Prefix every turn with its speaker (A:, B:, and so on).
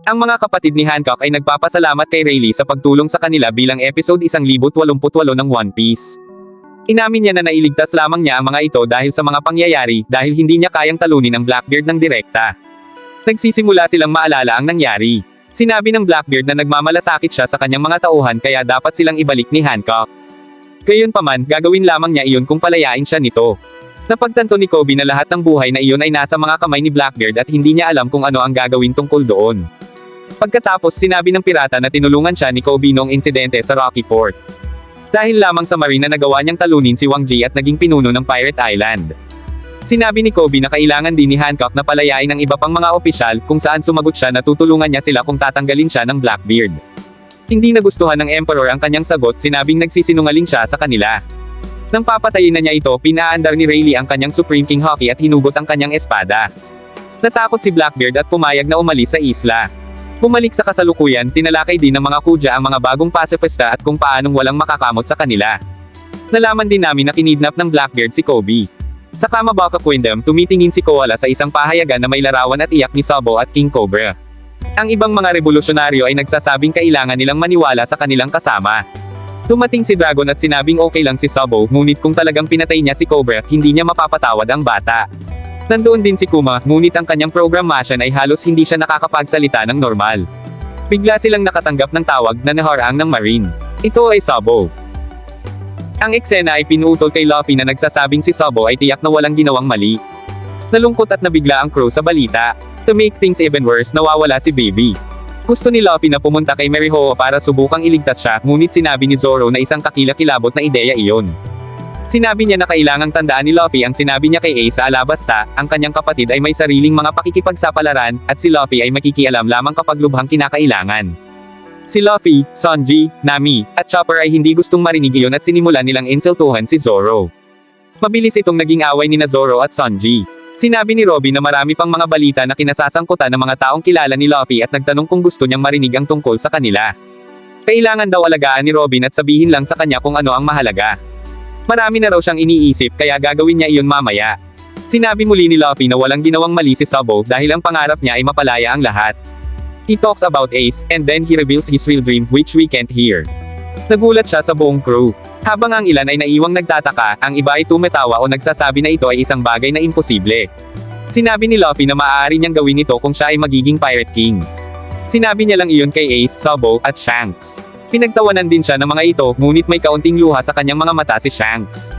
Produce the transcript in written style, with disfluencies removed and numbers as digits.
A: Ang mga kapatid ni Hancock ay nagpapasalamat kay Rayleigh sa pagtulong sa kanila bilang episode 1088 ng One Piece. Inamin niya na nailigtas lamang niya ang mga ito dahil sa mga pangyayari dahil hindi niya kayang talunin ang Blackbeard ng direkta. Nagsisimula silang maalala ang nangyari. Sinabi ng Blackbeard na nagmamalasakit siya sa kanyang mga tauhan kaya dapat silang ibalik ni Hancock. Gayunpaman, gagawin lamang niya iyon kung palayain siya nito. Napagtanto ni Kobe na lahat ng buhay na iyon ay nasa mga kamay ni Blackbeard at hindi niya alam kung ano ang gagawin tungkol doon. Pagkatapos sinabi ng pirata na tinulungan siya ni Kobe noong insidente sa Rocky Port. Dahil lamang sa marine na nagawa niyang talunin si Wang Ji at naging pinuno ng Pirate Island. Sinabi ni Kobe na kailangan din ni Hancock na palayain ang iba pang mga opisyal kung saan sumagot siya na tutulungan niya sila kung tatanggalin siya ng Blackbeard. Hindi nagustuhan ng Emperor ang kanyang sagot, sinabing nagsisinungaling siya sa kanila. Nang papatayin na niya ito, pinaandar ni Rayleigh ang kanyang Supreme King Haki at hinugot ang kanyang espada. Natakot si Blackbeard at pumayag na umalis sa isla. Bumalik sa kasalukuyan, tinalakay din ng mga kudya ang mga bagong pasifista at kung paanong walang makakamot sa kanila. Nalaman din namin na kinidnap ng Blackbeard si Kobe. Sa Kamabaka Kingdom, tumitingin si Koala sa isang pahayagan na may larawan at iyak ni Sabo at King Cobra. Ang ibang mga revolusyonaryo ay nagsasabing kailangan nilang maniwala sa kanilang kasama. Dumating si Dragon at sinabing okay lang si Sabo, ngunit kung talagang pinatay niya si Cobra, hindi niya mapapatawad ang bata. Nandoon din si Kuma, ngunit ang kanyang program machine ay halos hindi siya nakakapagsalita ng normal. Bigla silang nakatanggap ng tawag na naharang ng Marine. Ito ay Sabo. Ang eksena ay pinuutol kay Luffy na nagsasabing si Sabo ay tiyak na walang ginawang mali. Nalungkot at nabigla ang crew sa balita. To make things even worse, nawawala si Baby. Gusto ni Luffy na pumunta kay Marihoa para subukang iligtas siya, ngunit sinabi ni Zoro na isang kakilakilabot na ideya iyon. Sinabi niya na kailangang tandaan ni Luffy ang sinabi niya kay Ace sa Alabasta, ang kanyang kapatid ay may sariling mga pakikipagsapalaran, at si Luffy ay makikialam lamang kapag lubhang kinakailangan. Si Luffy, Sanji, Nami, at Chopper ay hindi gustong marinig iyon at sinimulan nilang insultuhan si Zoro. Mabilis itong naging away ni Zoro at Sanji. Sinabi ni Robin na marami pang mga balita na kinasasangkutan ng mga taong kilala ni Luffy at nagtanong kung gusto niyang marinig ang tungkol sa kanila. Kailangan daw alagaan ni Robin at sabihin lang sa kanya kung ano ang mahalaga. Marami na raw siyang iniisip kaya gagawin niya iyon mamaya. Sinabi muli ni Luffy na walang ginawang mali si Sabo dahil ang pangarap niya ay mapalaya ang lahat. He talks about Ace, and then he reveals his real dream, which we can't hear. Nagulat siya sa buong crew. Habang ang ilan ay naiwang nagtataka, ang iba ay tumatawa o nagsasabi na ito ay isang bagay na imposible. Sinabi ni Luffy na maaari niyang gawin ito kung siya ay magiging Pirate King. Sinabi niya lang iyon kay Ace, Sabo, at Shanks. Pinagtawanan din siya ng mga ito, ngunit may kaunting luha sa kanyang mga mata si Shanks.